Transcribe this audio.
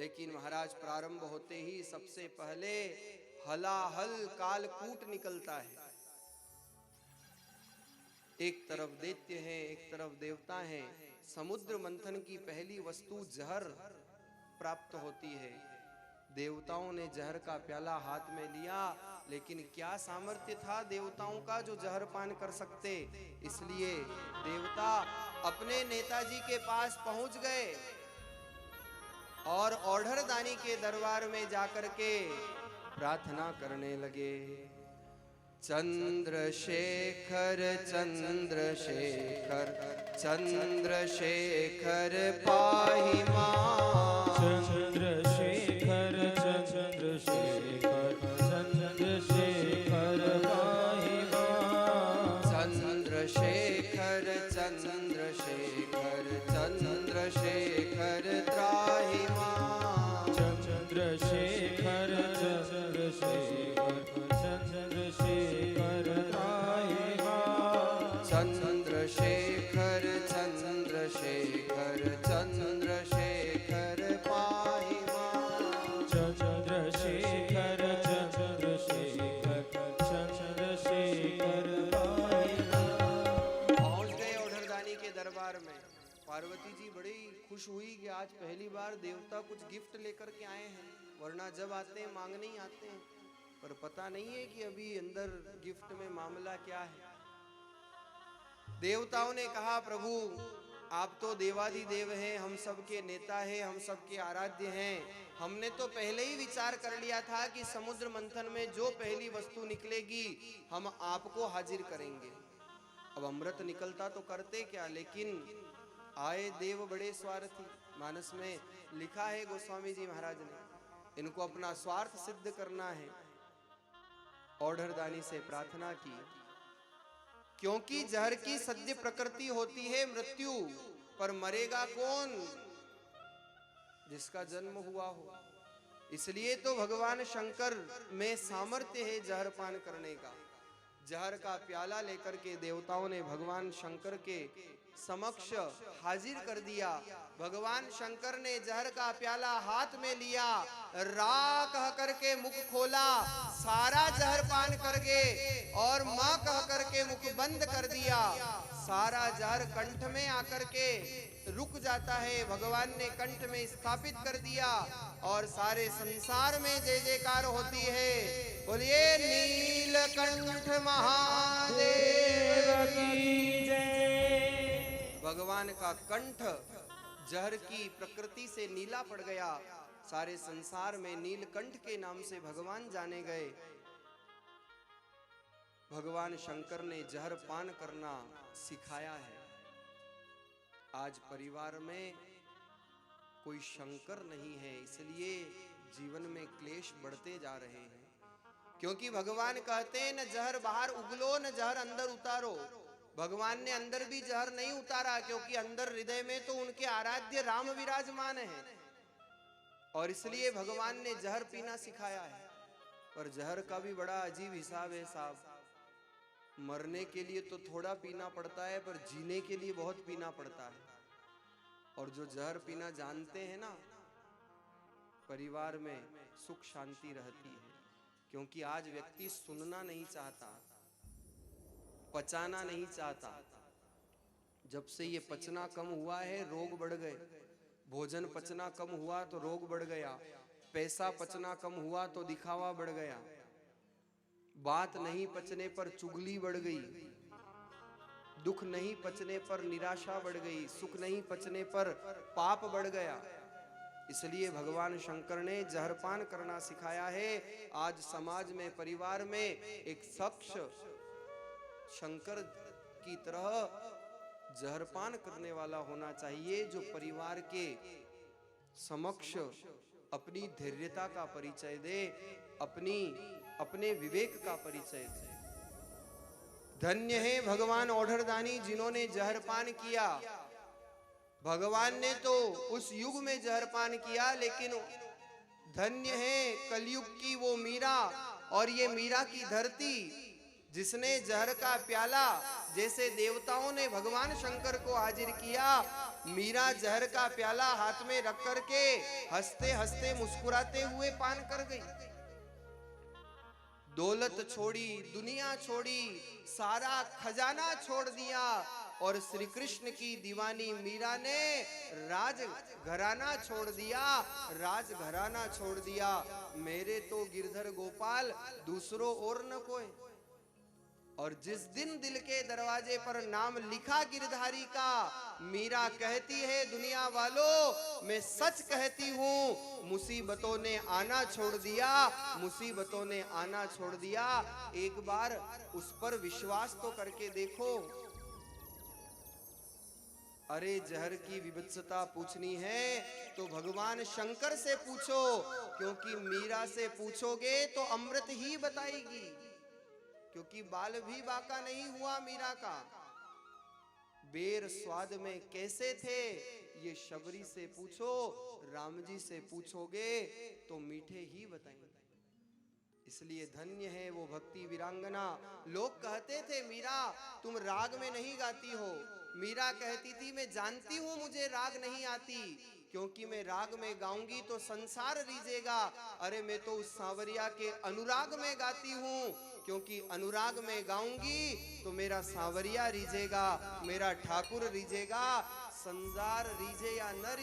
लेकिन महाराज प्रारंभ होते ही सबसे पहले हलाहल कालकूट निकलता है। एक तरफ दैत्य है, एक तरफ देवता है। समुद्र मंथन की पहली वस्तु जहर प्राप्त होती है। देवताओं ने जहर का प्याला हाथ में लिया, लेकिन क्या सामर्थ्य था देवताओं का जो जहर पान कर सकते। इसलिए देवता अपने नेताजी के पास पहुंच गए और औढ़रदानी के दरबार में जाकर के प्रार्थना करने लगे। चंद्रशेखर चंद्रशेखर चंद्रशेखर पाहि मां। चंद्रशेखर चंद्रशेखर चंद्रशेखर पाहि मां। चंद्रशेखर चंद्रशेखर चंद्रशेखर त्राहि मां। चंद्रशेखर चंद्रशेखर चंद्रशेखर त्राहि मां। चंद्रशेखर चंद्रशेखर चंद्रशेखर पाहि मां। चंद्रशेखर चंद्रशेखर चंद्रशेखर पाहि मां। पहुंच गए औढ़रदानी के दरबार में। पार्वती जी बड़ी खुश हुई कि आज पहली बार देवता कुछ गिफ्ट लेकर के आए हैं, वरना जब आते हैं मांगने ही आते हैं, पर पता नहीं है कि अभी अंदर गिफ्ट में मामला क्या है। देवताओं ने कहा, प्रभु आप तो देवाधिदेव हैं, हम सबके नेता हैं, हम सबके आराध्य हैं। हमने तो पहले ही विचार कर लिया था कि समुद्र मंथन में जो पहली वस्तु निकलेगी हम आपको हाजिर करेंगे। अब अमृत निकलता तो करते क्या, लेकिन आए देव बड़े स्वार्थी। मानस में लिखा है गोस्वामी जी महाराज ने, इनको अपना स्वार्थ सिद्ध करना है। औढ़रदानी से प्रार्थना की, क्योंकि जहर की सद्य प्रकृति होती है मृत्यु, पर मरेगा कौन? जिसका जन्म हुआ हो। इसलिए तो भगवान शंकर में सामर्थ्य है जहर पान करने का। जहर का प्याला लेकर के देवताओं ने भगवान शंकर के समक्ष हाजिर कर दिया। भगवान शंकर ने जहर का प्याला हाथ में लिया, रा कह करके मुख खोला, सारा जहर पान कर गए और मां कह करके मुख बंद कर दिया। सारा जहर कंठ में आकर के रुक जाता है। भगवान ने कंठ में स्थापित कर दिया और सारे संसार में जय जयकार होती है। बोलिए नीलकंठ महादेव की जय। भगवान का कंठ जहर की प्रकृति से नीला पड़ गया। सारे संसार में नीलकंठ के नाम से भगवान जाने गए। भगवान शंकर ने जहर पान करना सिखाया है। आज परिवार में कोई शंकर नहीं है, इसलिए जीवन में क्लेश बढ़ते जा रहे हैं। क्योंकि भगवान कहते हैं न जहर बाहर उगलो न जहर अंदर उतारो। भगवान ने अंदर भी जहर नहीं उतारा, क्योंकि अंदर हृदय में तो उनके आराध्य राम विराजमान है, और इसलिए भगवान ने जहर पीना सिखाया है। पर जहर का भी बड़ा अजीब हिसाब है साहब। मरने के लिए तो थोड़ा पीना पड़ता है, पर जीने के लिए बहुत पीना पड़ता है। और जो जहर पीना जानते हैं ना, परिवार में सुख शांति रहती है। क्योंकि आज व्यक्ति सुनना नहीं चाहता, पचाना नहीं चाहता। जब से ये पचना कम हुआ है रोग बढ़ गए। भोजन पचना कम हुआ तो रोग बढ़ गया। पैसा पचना कम हुआ तो दिखावा बढ़ गया। बात नहीं पचने पर चुगली बढ़ गई। दुख नहीं पचने पर निराशा बढ़ गई। सुख नहीं पचने पर पाप बढ़ गया। इसलिए भगवान शंकर ने जहरपान करना सिखाया है। आज समाज में, परिवार में एक शख्स शंकर की तरह जहरपान करने वाला होना चाहिए, जो परिवार के समक्ष अपनी धैर्यता का परिचय दे, अपने विवेक का परिचय दे। धन्य है भगवान औढ़रदानी जिन्होंने जहरपान किया। भगवान ने तो उस युग में जहरपान किया, लेकिन धन्य है कलयुग की वो मीरा और ये मीरा की धरती जिसने जहर का प्याला जैसे देवताओं ने भगवान शंकर को हाजिर किया, मीरा जहर का प्याला हाथ में रख करके हंसते हंसते मुस्कुराते हुए पान कर गई। दौलत छोड़ी, दुनिया छोड़ी, सारा खजाना छोड़ दिया और श्री कृष्ण की दीवानी मीरा ने राज घराना छोड़ दिया, राज घराना छोड़ दिया। मेरे तो गिरधर गोपाल दूसरों और न कोई। और जिस दिन दिल के दरवाजे पर नाम लिखा गिरधारी का, मीरा कहती है दुनिया वालों मैं सच कहती हूँ, मुसीबतों ने आना छोड़ दिया, मुसीबतों ने आना छोड़ दिया। एक बार उस पर विश्वास तो करके देखो। अरे जहर की विभत्सता पूछनी है तो भगवान शंकर से पूछो, क्योंकि मीरा से पूछोगे तो अमृत ही बताएगी, क्योंकि बाल भी बाका नहीं हुआ मीरा का। बेर स्वाद में कैसे थे ये शबरी से पूछो, राम जी से पूछोगे तो मीठे ही बताएंगे। इसलिए धन्य है वो भक्ति वीरांगना। लोग कहते थे मीरा तुम राग में नहीं गाती हो। मीरा कहती थी मैं जानती हूं मुझे राग नहीं आती, क्योंकि मैं राग में गाऊंगी तो संसार रीझेगा। अरे मैं तो उस सांवरिया के अनुराग में गाती हूं, क्योंकि अनुराग में गाऊंगी तो मेरा सांवरिया रीझेगा, मेरा ठाकुर रीझेगा। संसार रीझे या न